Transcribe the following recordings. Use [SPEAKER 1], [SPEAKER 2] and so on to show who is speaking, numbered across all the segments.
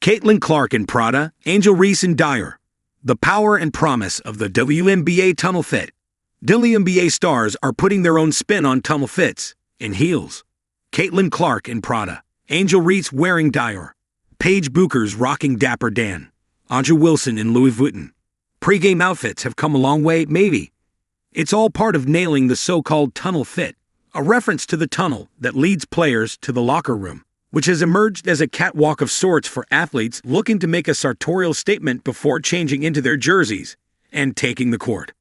[SPEAKER 1] Caitlin Clark in Prada, Angel Reese in Dior. The power and promise of the WNBA tunnel fit. WNBA stars are putting their own spin on tunnel fits, in heels. Caitlin Clark in Prada, Angel Reese wearing Dior. Paige Bueckers rocking Dapper Dan. Anja Wilson in Louis Vuitton. Pregame outfits have come a long way, maybe. It's all part of nailing the so-called tunnel fit, a reference to the tunnel that leads players to the locker room, which has emerged as a catwalk of sorts for athletes looking to make a sartorial statement before changing into their jerseys and taking the court.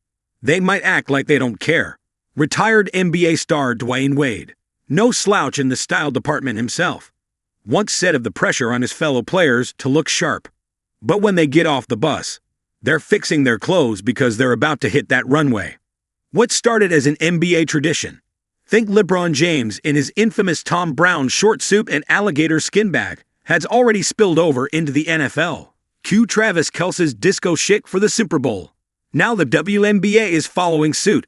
[SPEAKER 1] They might act like they don't care. Retired NBA star Dwyane Wade, no slouch in the style department himself, once said of the pressure on his fellow players to look sharp. But when they get off the bus, they're fixing their clothes because they're about to hit that runway. What started as an NBA tradition, think LeBron James in his infamous Tom Brown short suit and alligator skin bag, has already spilled over into the NFL. Cue Travis Kelce's disco chic for the Super Bowl. Now the WNBA is following suit.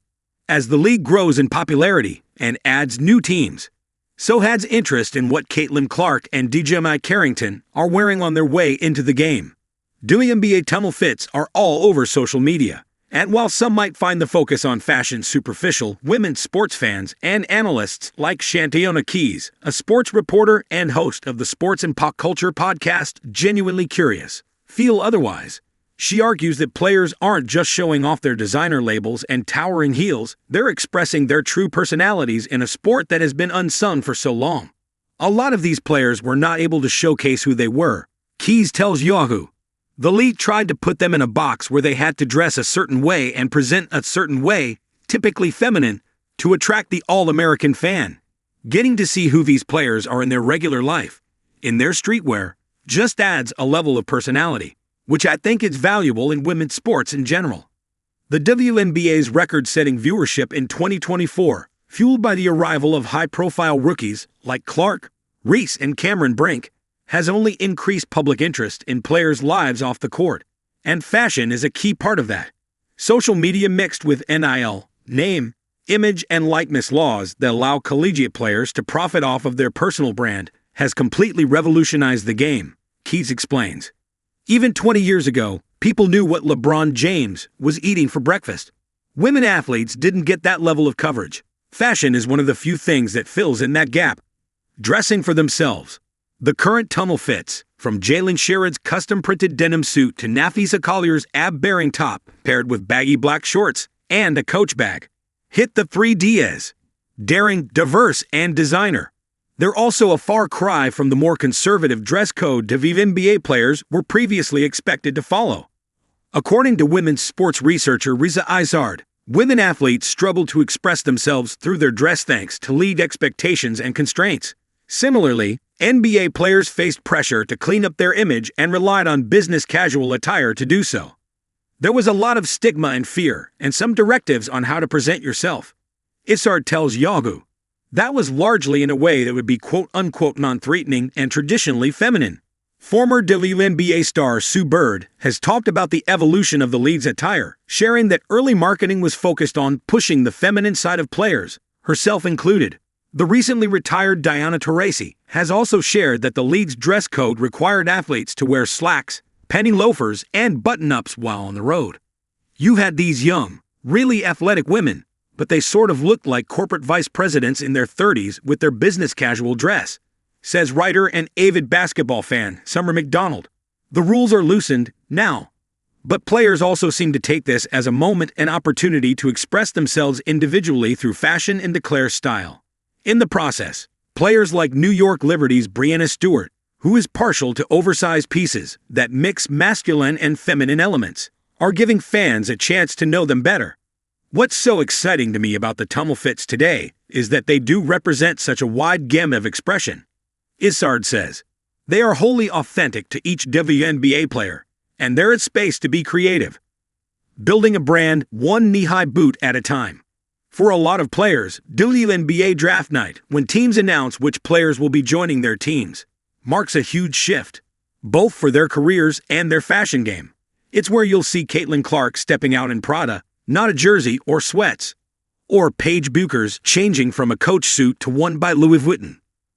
[SPEAKER 1] As the league grows in popularity and adds new teams, so has interest in what Caitlin Clark and DJ Carrington are wearing on their way into the game. WNBA tunnel fits are all over social media. And while some might find the focus on fashion superficial, women sports fans and analysts like Shantiona Keys, a sports reporter and host of the Sports and Pop Culture podcast Genuinely Curious, feel otherwise. She argues that players aren't just showing off their designer labels and towering heels, they're expressing their true personalities in a sport that has been unsung for so long. A lot of these players were not able to showcase who they were. Keys tells Yahoo! The league tried to put them in a box where they had to dress a certain way and present a certain way, typically feminine, to attract the all-American fan. Getting to see who these players are in their regular life, in their streetwear, just adds a level of personality, which I think is valuable in women's sports in general. The WNBA's record-setting viewership in 2024, fueled by the arrival of high-profile rookies like Clark, Reese, and Cameron Brink, has only increased public interest in players' lives off the court, and fashion is a key part of that. Social media mixed with NIL, name, image, and likeness laws that allow collegiate players to profit off of their personal brand has completely revolutionized the game, Keys explains. Even 20 years ago, people knew what LeBron James was eating for breakfast. Women athletes didn't get that level of coverage. Fashion is one of the few things that fills in that gap. Dressing for themselves. The current tunnel fits, from Jalen Sherrod's custom-printed denim suit to Nafisa Collier's ab-bearing top paired with baggy black shorts and a Coach bag, hit the 3Ds. Daring, diverse, and designer. They're also a far cry from the more conservative dress code WNBA players were previously expected to follow. According to women's sports researcher Reese, women athletes struggle to express themselves through their dress thanks to league expectations and constraints. Similarly, NBA players faced pressure to clean up their image and relied on business casual attire to do so. There was a lot of stigma and fear, and some directives on how to present yourself. Issard tells Yahoo! That was largely in a way that would be quote-unquote non-threatening and traditionally feminine. Former WNBA star Sue Bird has talked about the evolution of the league's attire, sharing that early marketing was focused on pushing the feminine side of players, herself included. The recently retired Diana Taurasi has also shared that the league's dress code required athletes to wear slacks, penny loafers, and button-ups while on the road. You had these young, really athletic women, but they sort of looked like corporate vice presidents in their 30s with their business casual dress, says writer and avid basketball fan Summer McDonald. The rules are loosened now, but players also seem to take this as a moment and opportunity to express themselves individually through fashion and declare style. In the process, players like New York Liberty's Breanna Stewart, who is partial to oversized pieces that mix masculine and feminine elements, are giving fans a chance to know them better. What's so exciting to me about the tunnel fits today is that they do represent such a wide gamut of expression. Issard says, they are wholly authentic to each WNBA player, and there is space to be creative. Building a brand one knee-high boot at a time. For a lot of players, WNBA draft night, when teams announce which players will be joining their teams, marks a huge shift, both for their careers and their fashion game. It's where you'll see Caitlin Clark stepping out in Prada, not a jersey or sweats, or Paige Bueckers changing from a Coach suit to one by Louis Vuitton.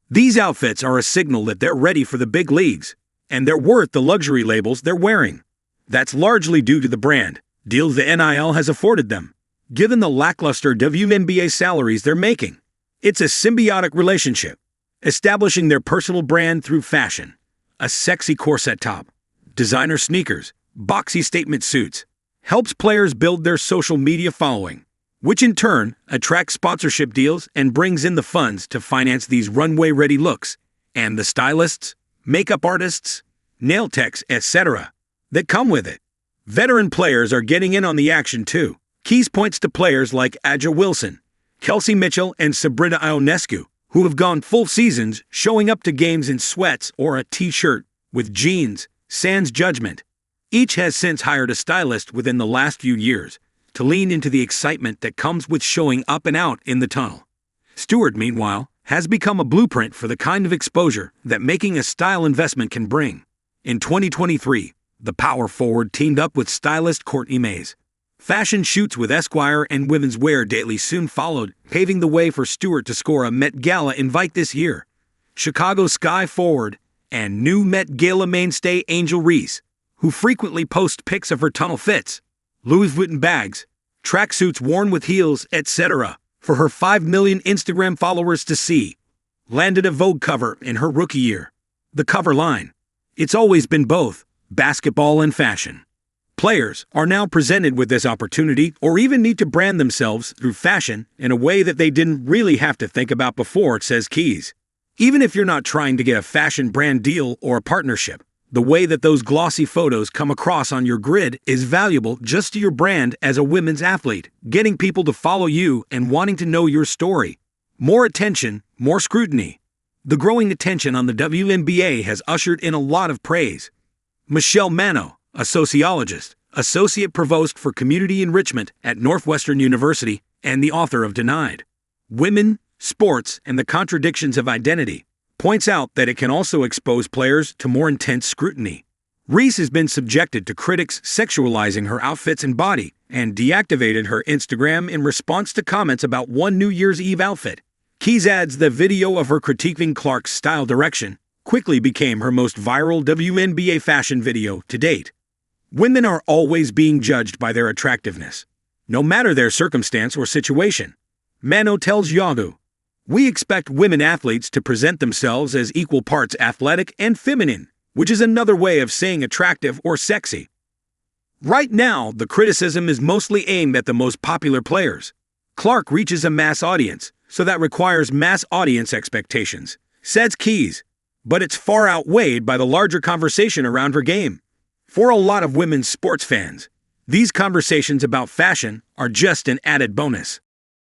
[SPEAKER 1] These outfits are a signal that they're ready for the big leagues, and they're worth the luxury labels they're wearing. That's largely due to the brand deals the NIL has afforded them, given the lackluster WNBA salaries they're making. It's a symbiotic relationship, establishing their personal brand through fashion, a sexy corset top, designer sneakers, boxy statement suits, helps players build their social media following, which in turn attracts sponsorship deals and brings in the funds to finance these runway-ready looks, and the stylists, makeup artists, nail techs, etc. that come with it. Veteran players are getting in on the action too. Keys points to players like Aja Wilson, Kelsey Mitchell, and Sabrina Ionescu, who have gone full seasons showing up to games in sweats or a t-shirt with jeans, sans judgment. Each has since hired a stylist within the last few years to lean into the excitement that comes with showing up and out in the tunnel. Stewart, meanwhile, has become a blueprint for the kind of exposure that making a style investment can bring. In 2023, the power forward teamed up with stylist Courtney Mays. Fashion shoots with Esquire and Women's Wear Daily soon followed, paving the way for Stewart to score a Met Gala invite this year. Chicago Sky forward and new Met Gala mainstay Angel Reese, who frequently posts pics of her tunnel fits, Louis Vuitton bags, tracksuits worn with heels, etc., for her 5 million Instagram followers to see, landed a Vogue cover in her rookie year. The cover line: "It's always been both basketball and fashion." Players are now presented with this opportunity or even need to brand themselves through fashion in a way that they didn't really have to think about before, says Keys. Even if you're not trying to get a fashion brand deal or a partnership, the way that those glossy photos come across on your grid is valuable just to your brand as a women's athlete, getting people to follow you and wanting to know your story. More attention, more scrutiny. The growing attention on the WNBA has ushered in a lot of praise. Michelle Mano, a sociologist, associate provost for community enrichment at Northwestern University, and the author of Denied: Women, Sports, and the Contradictions of Identity, points out that it can also expose players to more intense scrutiny. Reese has been subjected to critics sexualizing her outfits and body, and deactivated her Instagram in response to comments about one New Year's Eve outfit. Keys adds the video of her critiquing Clark's style direction quickly became her most viral WNBA fashion video to date. Women are always being judged by their attractiveness, no matter their circumstance or situation. Mano tells Yahoo, "We expect women athletes to present themselves as equal parts athletic and feminine, which is another way of saying attractive or sexy." Right now, the criticism is mostly aimed at the most popular players. Clark reaches a mass audience, so that requires mass audience expectations, says Keys, but it's far outweighed by the larger conversation around her game. For a lot of women's sports fans, these conversations about fashion are just an added bonus.